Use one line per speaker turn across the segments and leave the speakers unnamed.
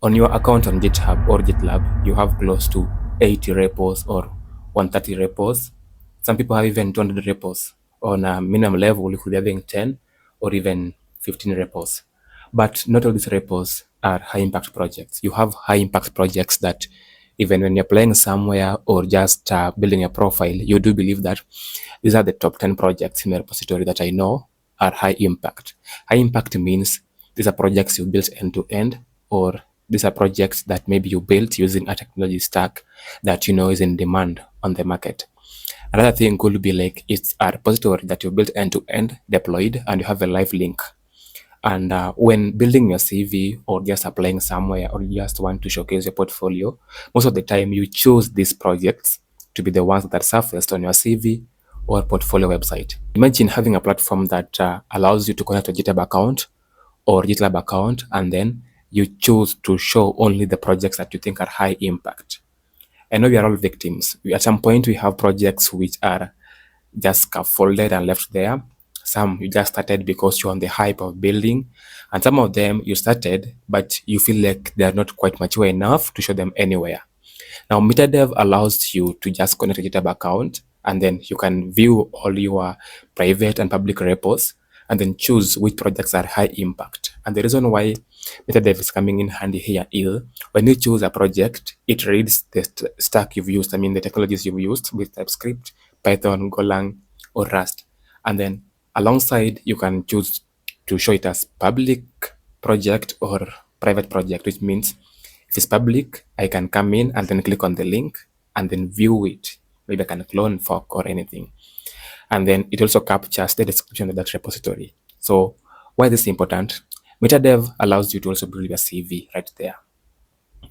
On your account on GitHub or GitLab, you have close to 80 repos or 130 repos. Some people have even 200 repos. On a minimum level, you could be having 10 or even 15 repos. But not all these repos are high impact projects. You have high impact projects that even when you're playing somewhere or just building a profile, you do believe that these are the top 10 projects in the repository that I know are high impact. High impact means these are projects you built end to end, or these are projects that maybe you built using a technology stack that you know is in demand on the market. Another thing could be like it's a repository that you built end to end, deployed, and you have a live link. And when building your CV or just applying somewhere or you just want to showcase your portfolio, most of the time you choose these projects to be the ones that surfaced on your CV or portfolio website. Imagine having a platform that allows you to connect a GitHub account or GitLab account, and then you choose to show only the projects that you think are high impact. I know we are all victims. At some point, we have projects which are just scaffolded and left there. Some you just started because you're on the hype of building, and some of them you started, but you feel like they're not quite mature enough to show them anywhere. Now, MetaDev allows you to just connect a GitHub account, and then you can view all your private and public repos, and then choose which projects are high impact. And the reason why MetaDev is coming in handy here is when you choose a project, it reads the stack you've used, the technologies you've used with TypeScript, Python, Golang, or Rust. And then alongside, you can choose to show it as public project or private project, which means if it's public, I can come in and then click on the link and then view it. Maybe I can clone, fork, or anything. And then it also captures the description of that repository. So why this is important? MetaDev allows you to also build your CV right there.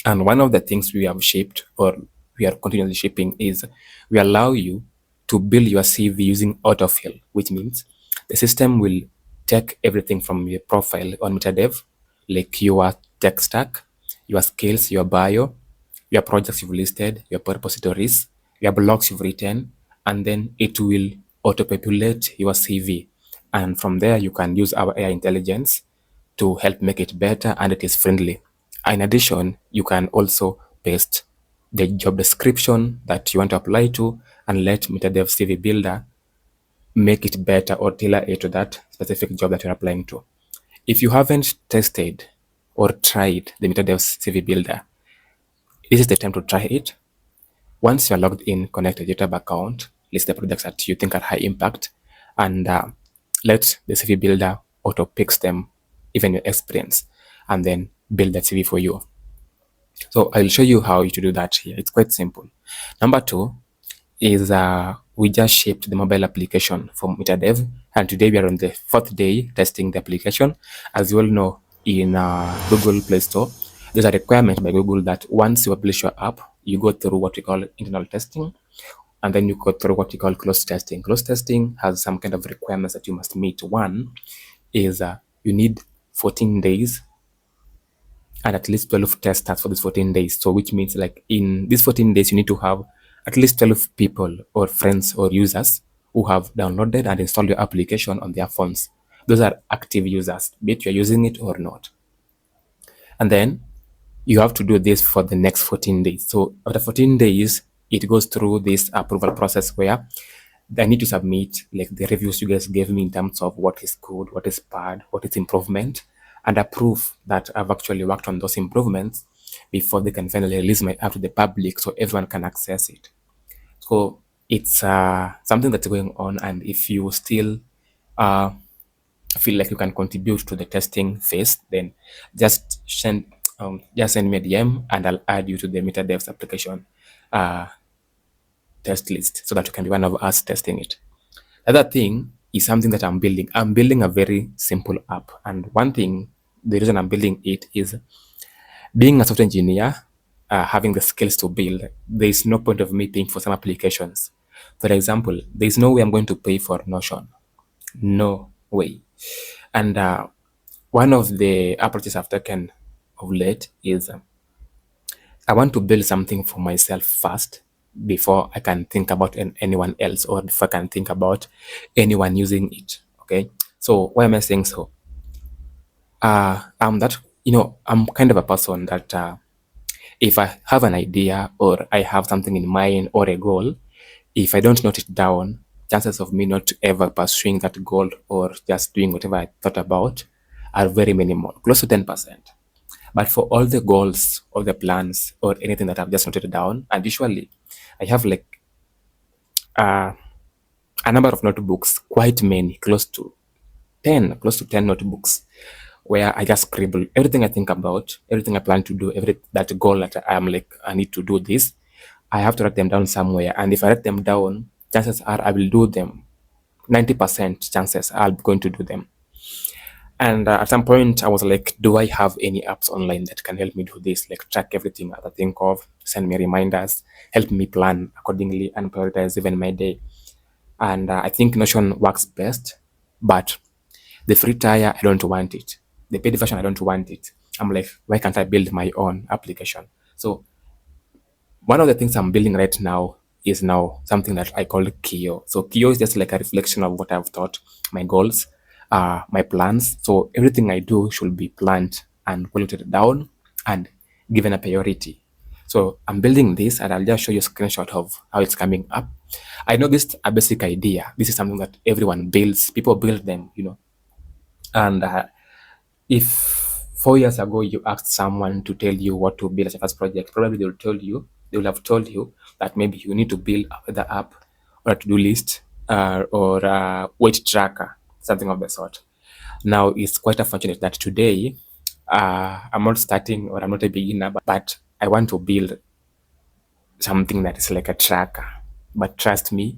And one of the things we have shaped or we are continuously shaping is we allow you to build your CV using autofill, which means the system will take everything from your profile on MetaDev, like your tech stack, your skills, your bio, your projects you've listed, your repositories, your blogs you've written, and then it will auto-populate your CV. And from there, you can use our AI intelligence to help make it better, and it is friendly. In addition, you can also paste the job description that you want to apply to and let MetaDev CV Builder make it better or tailor it to that specific job that you're applying to. If you haven't tested or tried the MetaDev CV Builder, this is the time to try it. Once you're logged in, connect a GitHub account, list the projects that you think are high impact, and let the CV Builder auto picks them, even your experience, and then build that CV for you. So I'll show you how to do that here. It's quite simple. Number two is we just shipped the mobile application from MetaDev, and today we are on the 4th day testing the application. As you all know, in Google Play Store, there's a requirement by Google that once you publish your app, you go through what we call internal testing, and then you go through what we call closed testing. Closed testing has some kind of requirements that you must meet. One is you need 14 days and at least 12 test starts for these 14 days. So which means like in these 14 days, you need to have at least 12 people or friends or users who have downloaded and installed your application on their phones. Those are active users, be it you're using it or not. And then you have to do this for the next 14 days. So after 14 days, it goes through this approval process where I need to submit like the reviews you guys gave me in terms of what is good, what is bad, what is improvement, and approve that I've actually worked on those improvements before they can finally release my app to the public so everyone can access it. So it's something that's going on, and if you still feel like you can contribute to the testing phase, then just send me a DM and I'll add you to the MetaDevs application test list so that you can be one of us testing it. The other thing is something that I'm building. I'm building a very simple app, and one thing, the reason I'm building it is being a software engineer, having the skills to build. There is no point of me paying for some applications. For example, there is no way I'm going to pay for Notion. No way. And one of the approaches I've taken of late is I want to build something for myself first before I can think about anyone else, or if I can think about anyone using it. Okay. So why am I saying so? I'm that I'm kind of a person that if I have an idea or I have something in mind or a goal, if I don't note it down, chances of me not ever pursuing that goal or just doing whatever I thought about are very minimal, close to 10%. But for all the goals or the plans or anything that I've just noted down, and usually I have like uh, a number of notebooks, quite many, close to 10 notebooks, where I just scribble everything I think about, everything I plan to do, every that goal that I'm like, I need to do this. I have to write them down somewhere. And if I write them down, chances are I will do them. 90% chances I'm going to do them. And at some point, I was like, do I have any apps online that can help me do this? Like track everything that I think of, send me reminders, help me plan accordingly, and prioritize even my day. And I think Notion works best, but the free tier, I don't want it. The paid version, I don't want it. I'm like, why can't I build my own application? So one of the things I'm building right now is now something that I call Kio. So Kio is just like a reflection of what I've thought, my goals, my plans. So everything I do should be planned and noted down and given a priority. So I'm building this and I'll just show you a screenshot of how it's coming up. I know this is a basic idea. This is something that everyone builds. People build them, And if 4 years ago you asked someone to tell you what to build as a first project, probably they will have told you that maybe you need to build the app or a to-do list or a weight tracker, something of the sort. Now it's quite unfortunate that today I'm not starting or I'm not a beginner, but I want to build something that is like a tracker. But trust me,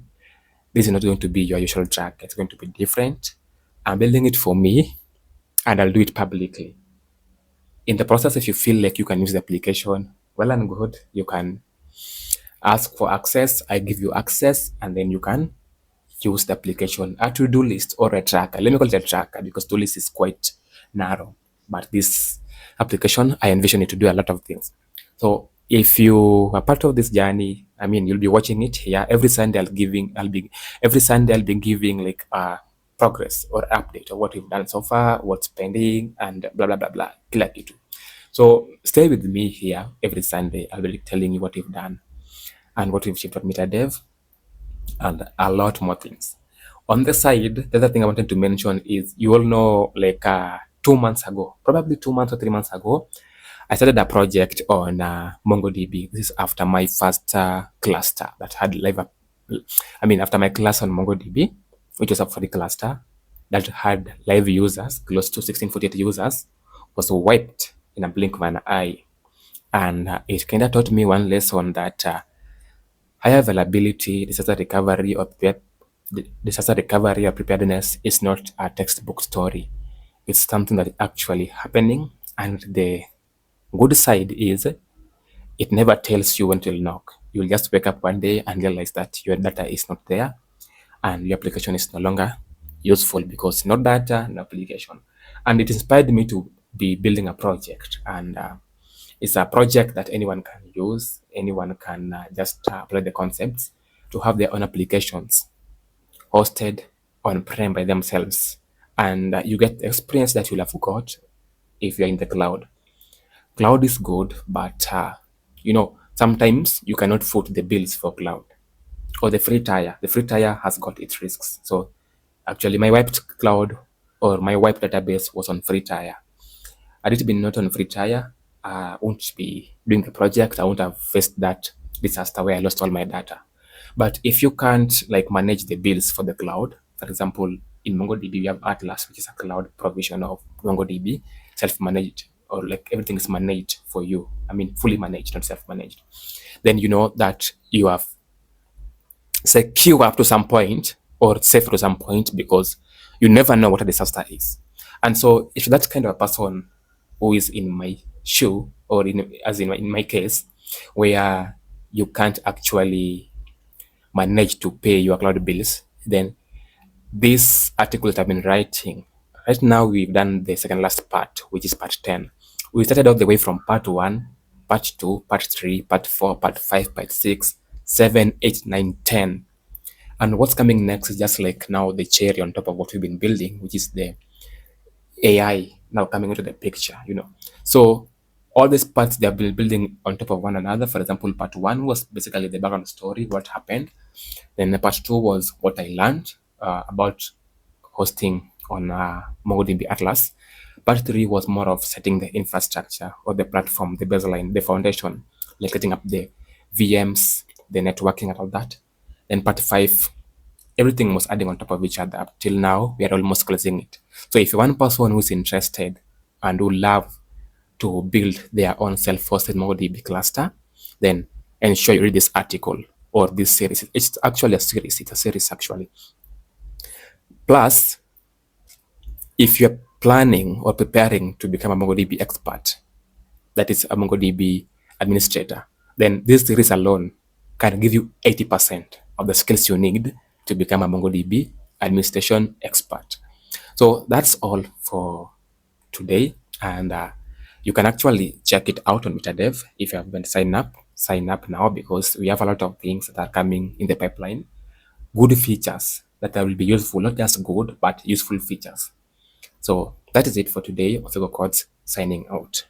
this is not going to be your usual tracker. It's going to be different. I'm building it for me and I'll do it publicly. In the process, if you feel like you can use the application, well and good, you can ask for access. I give you access, and then you can use the application, a to-do list or a tracker. Let me call it a tracker because to-do list is quite narrow. But this application, I envision it to do a lot of things. So if you are part of this journey, I mean, you'll be watching it here every Sunday. Every Sunday I'll be giving like a progress or update of what we've done so far, what's pending, and blah blah blah blah. Kila kitu. So stay with me here every Sunday. I'll be telling you what we've done and what we've shipped at MetaDev and a lot more things. On the side, the other thing I wanted to mention is you all know like 2 months ago, probably 2 months or 3 months ago, I started a project on MongoDB. This is after my first cluster that had after my class on MongoDB, which was a free cluster that had live users, close to 1648 users, was wiped in a blink of an eye. And it kind of taught me one lesson that high availability, disaster recovery or preparedness is not a textbook story. It's something that is actually happening. And the good side is it never tells you when to knock. You'll just wake up one day and realize that your data is not there and your application is no longer useful because no data, no application. And it inspired me to be building a project. And it's a project that anyone can use. Anyone can just apply the concepts to have their own applications hosted on-prem by themselves. And you get the experience that you'll have got if you're in the cloud. Cloud is good, but sometimes you cannot foot the bills for cloud or the free tier. The free tier has got its risks. So actually, my wiped cloud or my wiped database was on free tier. Had it been not on free tier, I won't be doing the project. I won't have faced that disaster where I lost all my data. But if you can't like manage the bills for the cloud, for example, in MongoDB, we have Atlas, which is a cloud provision of MongoDB, self-managed, or like everything is managed for you. I mean, fully managed, not self-managed. Then you know that you have secure up to some point or safe to some point because you never know what a disaster is. And so if that kind of a person who is in my shoe or in my case, where you can't actually manage to pay your cloud bills, then this article that I've been writing, right now we've done the second last part, which is part 10. We started all the way from part 1, part 2, part 3, part 4, part 5, part 6, 7, 8, 9, 10. And what's coming next is just like now the cherry on top of what we've been building, which is the AI now coming into the picture, So all these parts they are building on top of one another. For example, part one was basically the background story, what happened. Then the part two was what I learned about hosting on MongoDB Atlas. Part three was more of setting the infrastructure or the platform, the baseline, the foundation, like setting up the VMs, the networking and all that. Then part five, everything was adding on top of each other. Up till now, we are almost closing it. So if you're one person who's interested and who love to build their own self-hosted MongoDB cluster, then ensure you read this article or this series. It's actually a series. It's a series actually. Plus, if you're planning or preparing to become a MongoDB expert, that is a MongoDB administrator, then this series alone can give you 80% of the skills you need to become a MongoDB administration expert. So that's all for today. And you can actually check it out on MetaDev. If you haven't signed up, sign up now, because we have a lot of things that are coming in the pipeline. Good features that will be useful, not just good, but useful features. So that is it for today. Osego Codes signing out.